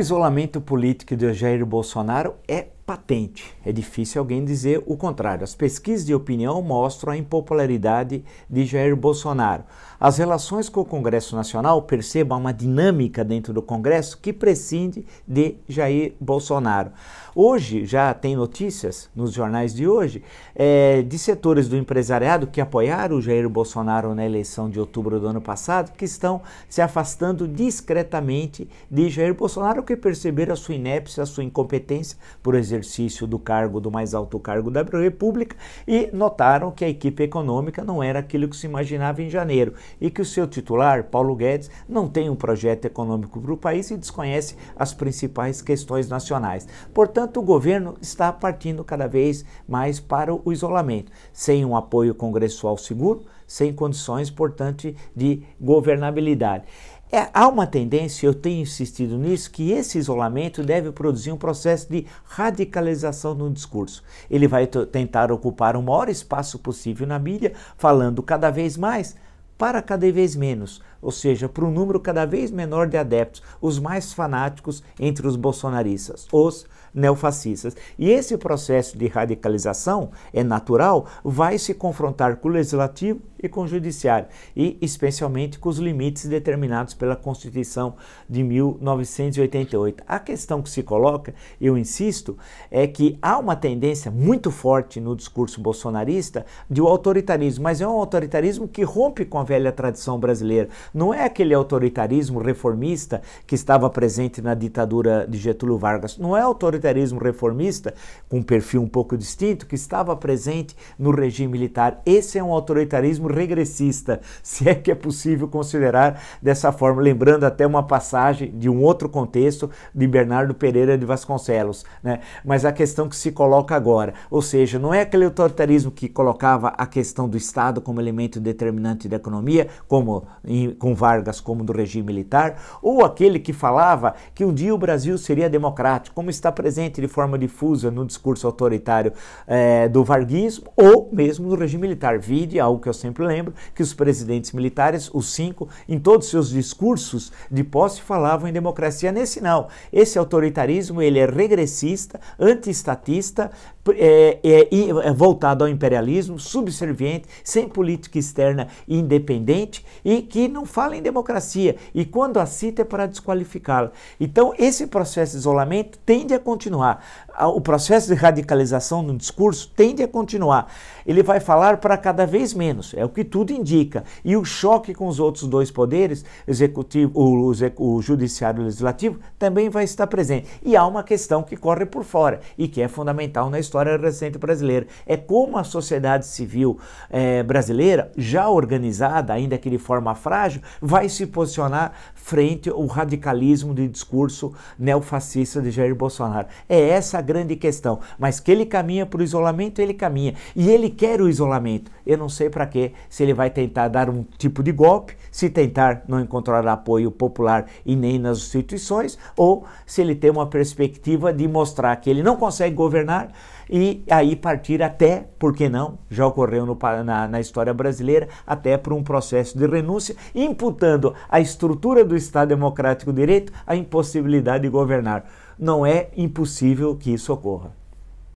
isolamento político de Jair Bolsonaro é patente. É difícil alguém dizer o contrário. As pesquisas de opinião mostram a impopularidade de Jair Bolsonaro. As relações com o Congresso Nacional, percebam uma dinâmica dentro do Congresso que prescinde de Jair Bolsonaro. Hoje, já tem notícias nos jornais de hoje, de setores do empresariado que apoiaram o Jair Bolsonaro na eleição de outubro do ano passado, que estão se afastando discretamente de Jair Bolsonaro, que perceberam a sua inépcia, a sua incompetência por exercício do cargo, do mais alto cargo da República, e notaram que a equipe econômica não era aquilo que se imaginava em janeiro e que o seu titular, Paulo Guedes, não tem um projeto econômico para o país e desconhece as principais questões nacionais. Portanto, o governo está partindo cada vez mais para o isolamento, sem um apoio congressual seguro, sem condições, portanto, de governabilidade. Há uma tendência, eu tenho insistido nisso, que esse isolamento deve produzir um processo de radicalização no discurso. Ele vai tentar ocupar o maior espaço possível na mídia, falando cada vez mais para cada vez menos, ou seja, para um número cada vez menor de adeptos, os mais fanáticos entre os bolsonaristas, os neofascistas. E esse processo de radicalização é natural, vai se confrontar com o legislativo e com o judiciário, e especialmente com os limites determinados pela Constituição de 1988. A questão que se coloca, eu insisto, é que há uma tendência muito forte no discurso bolsonarista de um autoritarismo, mas é um autoritarismo que rompe com a velha tradição brasileira. Não é aquele autoritarismo reformista que estava presente na ditadura de Getúlio Vargas, não é autoritarismo reformista com um perfil um pouco distinto que estava presente no regime militar. Esse é um autoritarismo regressista, se é que é possível considerar dessa forma, lembrando até uma passagem de um outro contexto de Bernardo Pereira de Vasconcelos, né? Mas a questão que se coloca agora, ou seja, não é aquele autoritarismo que colocava a questão do Estado como elemento determinante da economia, como com Vargas, como do regime militar, ou aquele que falava que um dia o Brasil seria democrático, como está presente de forma difusa no discurso autoritário do varguismo, ou mesmo no regime militar. Vide algo que eu sempre lembro, que os presidentes militares, os 5, em todos os seus discursos de posse falavam em democracia. Nesse não. Esse autoritarismo ele é regressista, anti-estatista, voltado ao imperialismo, subserviente, sem política externa independente e que não fala em democracia. E quando a cita é para desqualificá-la. Então, esse processo de isolamento tende a continuar. O processo de radicalização no discurso tende a continuar. Ele vai falar para cada vez menos, é o que tudo indica. E o choque com os outros dois poderes, executivo, o judiciário e o legislativo, também vai estar presente. E há uma questão que corre por fora e que é fundamental na história recente brasileira. É como a sociedade civil brasileira, já organizada, ainda que de forma frágil, vai se posicionar frente ao radicalismo de discurso neofascista de Jair Bolsonaro. É essa a grande questão. Mas que ele caminha para o isolamento, ele caminha. E ele quer o isolamento. Eu não sei para quê, se ele vai tentar dar um tipo de golpe, se tentar não encontrar apoio popular e nem nas instituições, ou se ele tem uma perspectiva de mostrar que ele não consegue governar e aí partir até, por que não, já ocorreu na história brasileira, até por um processo de renúncia, imputando a estrutura do Estado Democrático de Direito a impossibilidade de governar. Não é impossível que isso ocorra.